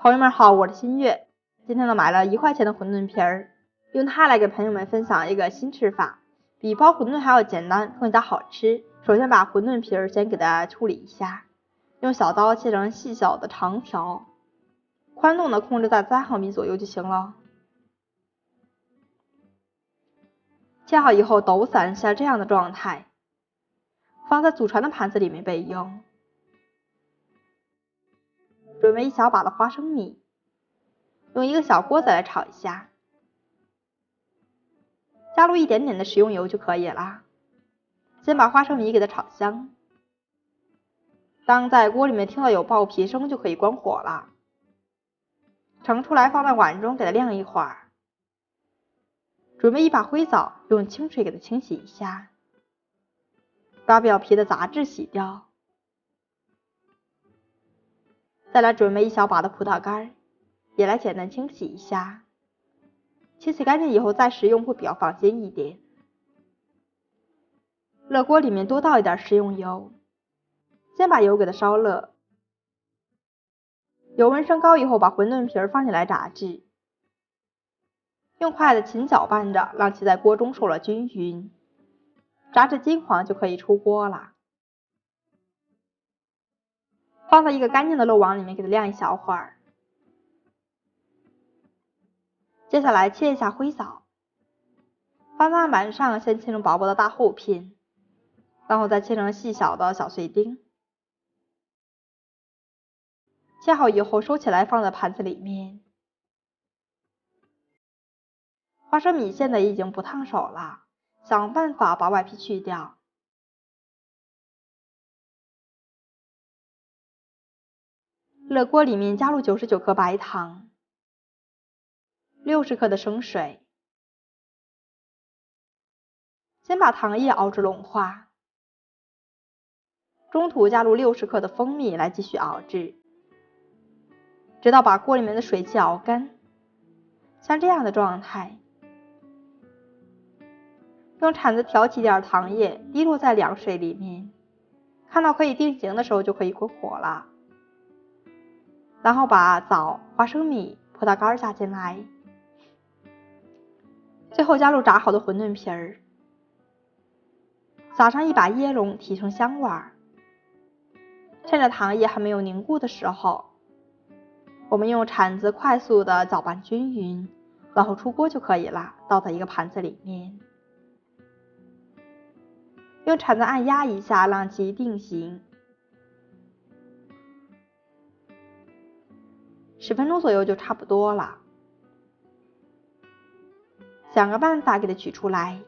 朋友们好，我是新月。今天呢买了1块钱的馄饨皮儿，用它来给朋友们分享一个新吃法，比包馄饨还要简单，更加好吃。首先把馄饨皮儿先给它处理一下，用小刀切成细小的长条，宽度呢控制在3毫米左右就行了。切好以后抖散下这样的状态，放在祖传的盘子里面备用。准备1小把的花生米，用一个小锅子来炒一下，加入一点点的食用油就可以了。先把花生米给它炒香，当在锅里面听到有爆皮声就可以关火了。盛出来放在碗中给它晾一会儿。准备1把灰枣，用清水给它清洗一下，把表皮的杂质洗掉。再来准备1小把的葡萄干，也来简单清洗一下，清洗干净以后再食用会比较放心一点。热锅里面多倒一点食用油，先把油给它烧热，油温升高以后把馄饨皮儿放进来炸制，用筷子勤搅拌着，让其在锅中受了均匀，炸至金黄就可以出锅了。放在一个干净的漏网里面给它晾一小会儿。接下来切一下灰枣，放在案板上先切成薄薄的大厚片，然后再切成细小的小碎丁。切好以后收起来放在盘子里面。花生米现在已经不烫手了，想办法把外皮去掉。热锅里面加入99克白糖，60克的生水，先把糖液熬至融化，中途加入60克的蜂蜜来继续熬制，直到把锅里面的水汽熬干，像这样的状态。用铲子挑起点糖液，滴落在凉水里面，看到可以定型的时候就可以关火了。然后把枣、花生米、葡萄干加进来，最后加入炸好的馄饨皮儿，撒上1把椰蓉提升香味儿。趁着糖液还没有凝固的时候，我们用铲子快速的搅拌均匀，然后出锅就可以了，倒在一个盘子里面。用铲子按压一下，让其定型。10分钟左右就差不多了。想个办法给它取出来，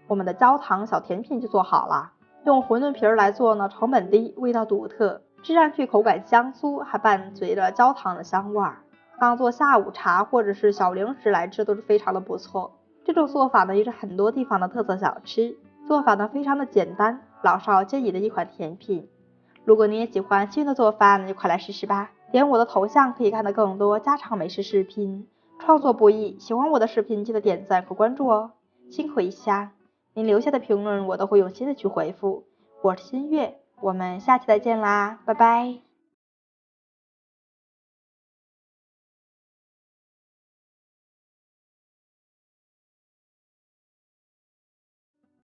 我们的焦糖小甜品就做好了。用馄饨皮儿来做呢，成本低，味道独特，吃上去口感香酥，还伴随着焦糖的香味儿，当做下午茶或者是小零食来吃都是非常的不错。这种做法呢也是很多地方的特色小吃，做法呢非常的简单，老少皆宜的一款甜品。如果你也喜欢新的做法，那就快来试试吧。点我的头像可以看到更多家常美食视频。创作不易，喜欢我的视频记得点赞和关注哦。辛苦一下，您留下的评论我都会用心的去回复。我是新月，我们下期再见啦，拜拜。